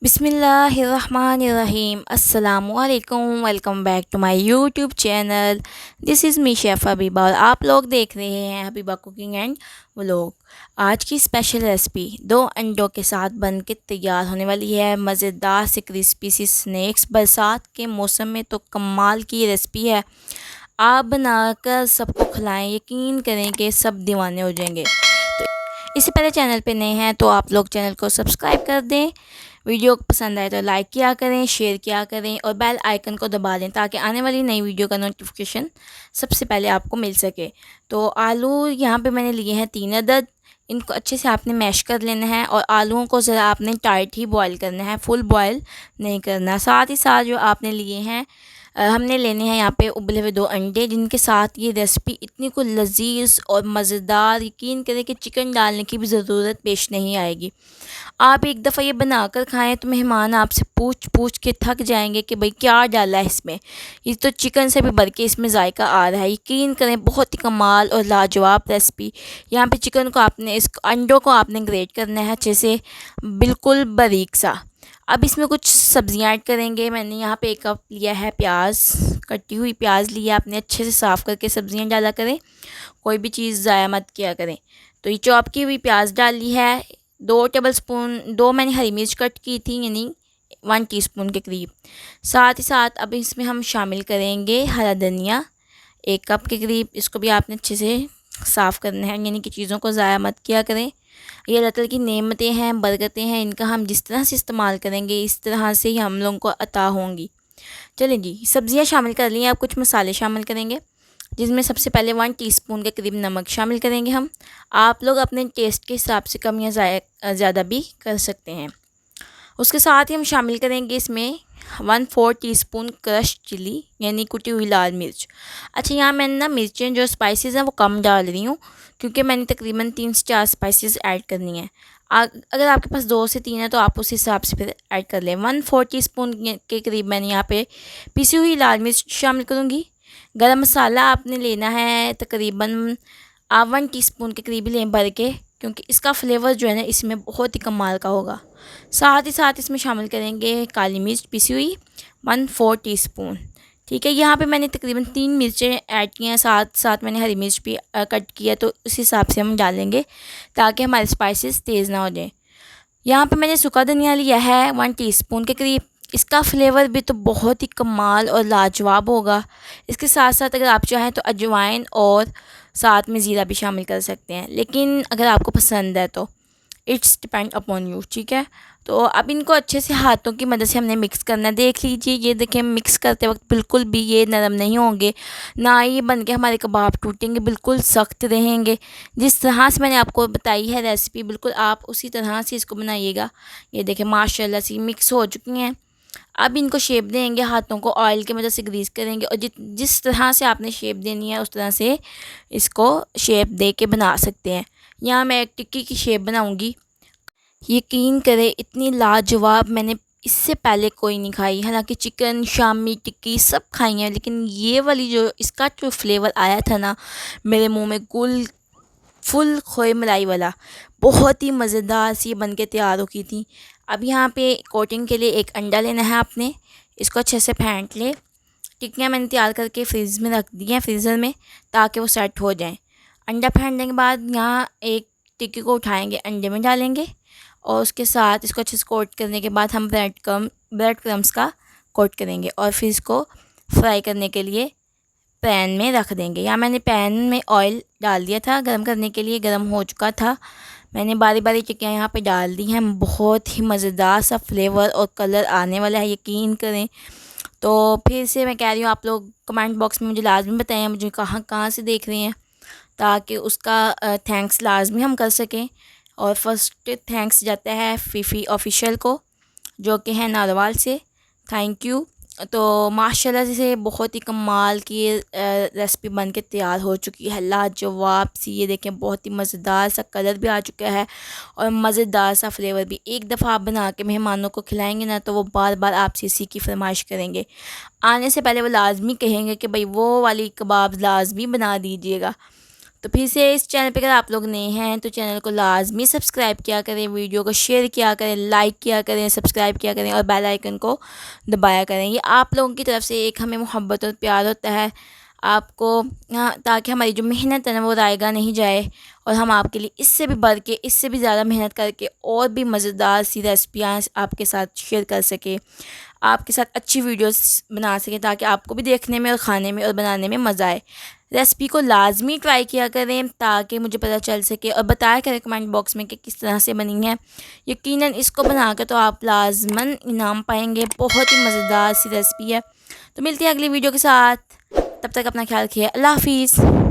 बिस्मिल्लाहिर्रहमानिर्रहीम अस्सलामुअलैकुम। Welcome back to my YouTube channel. This is me chef Habiba और आप लोग देख रहे हैं हबीबा कुकिंग एंड व्लॉग। आज की स्पेशल रेसिपी 2 अंडों के साथ बन के तैयार होने वाली है। मज़ेदार से क्रिस्पी सी स्नैक्स बरसात के मौसम में तो कमाल की रेसिपी है। आप बनाकर सबको खिलाएं, यकीन करें कि सब दीवाने हो जाएंगे। तो इससे पहले चैनल पे नए हैं तो आप लोग चैनल को सब्सक्राइब कर दें। वीडियो पसंद आए तो लाइक किया करें, शेयर किया करें और बेल आइकन को दबा दें ताकि आने वाली नई वीडियो का नोटिफिकेशन सबसे पहले आपको मिल सके। तो आलू यहाँ पे मैंने लिए हैं 3 अदद। इनको अच्छे से आपने मैश कर लेना है और आलूओं को ज़रा आपने टाइट ही बॉईल करना है, फुल बॉईल नहीं करना। साथ ही साथ जो आपने लिए हैं हमने लेने हैं यहाँ पे उबले हुए 2 अंडे, जिनके साथ ये रेसिपी इतनी को लजीज और मज़ेदार, यकीन करें कि चिकन डालने की भी ज़रूरत पेश नहीं आएगी। आप एक दफ़ा ये बनाकर खाएं तो मेहमान आपसे पूछ पूछ के थक जाएंगे कि भाई क्या डाला है इसमें। ये तो चिकन से भी बढ़ के इसमें जायका आ रहा है। यकीन करें बहुत ही कमाल और लाजवाब रेसिपी। यहाँ पे चिकन को आपने, इस अंडों को आपने ग्रेट करना है अच्छे से, बिल्कुल बारीक सा। अब इसमें कुछ सब्जियां ऐड करेंगे। मैंने यहाँ पे 1 कप लिया है प्याज, कटी हुई प्याज लिया। आपने अच्छे से साफ़ करके सब्जियां डाला करें, कोई भी चीज़ ज़ाया मत किया करें। तो ये चॉप की हुई प्याज डाल ली है। 2 टेबलस्पून, 2 मैंने हरी मिर्च कट की थी, यानी 1 टीस्पून के करीब। साथ ही साथ अब इसमें हम शामिल करेंगे हरा धनिया, 1 कप के करीब। इसको भी आपने अच्छे से साफ़ करना है, यानी कि चीज़ों को ज़ाया मत किया करें। ये अल्लाह ताला की नेमतें हैं, बरकतें हैं, इनका हम जिस तरह से इस्तेमाल करेंगे इस तरह से ही हम लोगों को अता होंगी। चलें जी, सब्ज़ियाँ शामिल कर ली हैं। अब कुछ मसाले शामिल करेंगे, जिसमें सबसे पहले 1 टीस्पून के करीब नमक शामिल करेंगे हम। आप लोग अपने टेस्ट के हिसाब से कम या ज़्यादा भी कर सकते हैं। उसके साथ ही हम शामिल करेंगे इसमें 1/4 टीस्पून क्रश चिली, यानी कुटी हुई लाल मिर्च। अच्छा, यहाँ मैंने ना मिर्चें जो स्पाइसेस हैं वो कम डाल रही हूँ, क्योंकि मैंने तकरीबन 3 से 4 स्पाइसेस ऐड करनी है। अगर आपके पास 2 से 3 है तो आप उस हिसाब से फिर ऐड कर लें। 1/4 टीस्पून के करीब मैंने यहाँ पे पिसी हुई लाल मिर्च शामिल करूँगी। गरम मसाला आपने लेना है तकरीबन आप 1 टीस्पून के करीब लें भर के, क्योंकि इसका फ्लेवर जो है ना इसमें बहुत ही कमाल का होगा। साथ ही साथ इसमें शामिल करेंगे काली मिर्च पिसी हुई 1/4 टीस्पून। ठीक है, यहाँ पे मैंने तकरीबन 3 मिर्चें ऐड की हैं, साथ साथ मैंने हरी मिर्च भी कट किया, तो उस हिसाब से हम डालेंगे ताकि हमारे स्पाइसेस तेज़ ना हो जाए। यहाँ पे मैंने सूखा धनिया लिया है 1 टीस्पून के करीब। इसका फ्लेवर भी तो बहुत ही कमाल और लाजवाब होगा। इसके साथ साथ अगर आप चाहें तो अजवाइन और साथ में ज़ीरा भी शामिल कर सकते हैं, लेकिन अगर आपको पसंद है तो इट्स डिपेंड अपॉन यू। ठीक है, तो अब इनको अच्छे से हाथों की मदद से हमने मिक्स करना है। देख लीजिए, ये देखें मिक्स करते वक्त बिल्कुल भी ये नरम नहीं होंगे, ना ये बन के हमारे कबाब टूटेंगे, बिल्कुल सख्त रहेंगे। जिस तरह से मैंने आपको बताई है रेसिपी, बिल्कुल आप उसी तरह से इसको बनाइएगा। ये देखें माशाल्लाह से मिक्स हो चुकी हैं। अब इनको शेप देंगे, हाथों को ऑयल की मदद से ग्रीस करेंगे और जिस तरह से आपने शेप देनी है उस तरह से इसको शेप दे के बना सकते हैं। यहाँ मैं एक टिक्की की शेप बनाऊँगी। यकीन करें इतनी लाजवाब मैंने इससे पहले कोई नहीं खाई। हालांकि चिकन, शामी टिक्की सब खाई हैं, लेकिन ये वाली जो इसका जो फ्लेवर आया था ना मेरे मुंह में, गुल फुल खोए मलाई वाला, बहुत ही मज़ेदार सी बन के तैयार हो गई थी। अब यहाँ पे कोटिंग के लिए 1 अंडा लेना है आपने, इसको अच्छे से फेंट ले। टिक्कियाँ मैंने तैयार करके फ्रिज में रख दी हैं, फ्रीज़र में, ताकि वो सेट हो जाएं। अंडा फेंटने के बाद यहाँ एक टिक्की को उठाएंगे, अंडे में डालेंगे और उसके साथ इसको अच्छे से कोट करने के बाद हम ब्रेड क्रम्स का कोट करेंगे और फिर इसको फ्राई करने के लिए पैन में रख देंगे। या मैंने पैन में ऑयल डाल दिया था गर्म करने के लिए, गर्म हो चुका था। मैंने बारी बारी टिक्कियाँ यहाँ पे डाल दी हैं। बहुत ही मज़ेदार सा फ्लेवर और कलर आने वाला है, यकीन करें। तो फिर से मैं कह रही हूँ, आप लोग कमेंट बॉक्स में मुझे लाजमी बताएं मुझे कहाँ कहाँ से देख रहे हैं, ताकि उसका थैंक्स लाजमी हम कर सकें। और फर्स्ट थैंक्स जाता है फ़ीफ़ी ऑफिशियल को, जो कि है नारवाल से। Thank you. तो माशाल्लाह से बहुत ही कमाल की रेसिपी बन के तैयार हो चुकी है, लाजवाब सी। ये देखें बहुत ही मज़ेदार सा कलर भी आ चुका है और मज़ेदार सा फ्लेवर भी। एक दफ़ा आप बना के मेहमानों को खिलाएंगे ना तो वो बार बार आपसे इसी की फरमाइश करेंगे। आने से पहले वो लाजमी कहेंगे कि भाई वो वाली कबाब लाजमी बना दीजिएगा। तो फिर से इस चैनल पे अगर आप लोग नए हैं तो चैनल को लाजमी सब्सक्राइब किया करें, वीडियो को शेयर किया करें, लाइक किया करें, सब्सक्राइब किया करें और बेल आइकन को दबाया करें। ये आप लोगों की तरफ से एक हमें मोहब्बत और प्यार होता है आपको, हाँ, ताकि हमारी जो मेहनत है ना वो रायगा नहीं जाए और हम आपके लिए इससे भी बढ़ के, इससे भी ज़्यादा मेहनत करके और भी मज़ेदार सी रेसिपियाँ आपके साथ शेयर कर सके, आपके साथ अच्छी वीडियोस बना सकें, ताकि आपको भी देखने में और खाने में और बनाने में मज़ा आए। रेसिपी को लाजमी ट्राई किया करें ताकि मुझे पता चल सके, और बताया करें कमेंट बॉक्स में कि किस तरह से बनी है। यकीनन इसको बना कर तो आप लाजमन इनाम पाएंगे। बहुत ही मज़ेदार सी रेसिपी है। तो मिलती है अगली वीडियो के साथ, तब तक अपना ख्याल रखिए। अल्लाह हाफिज़।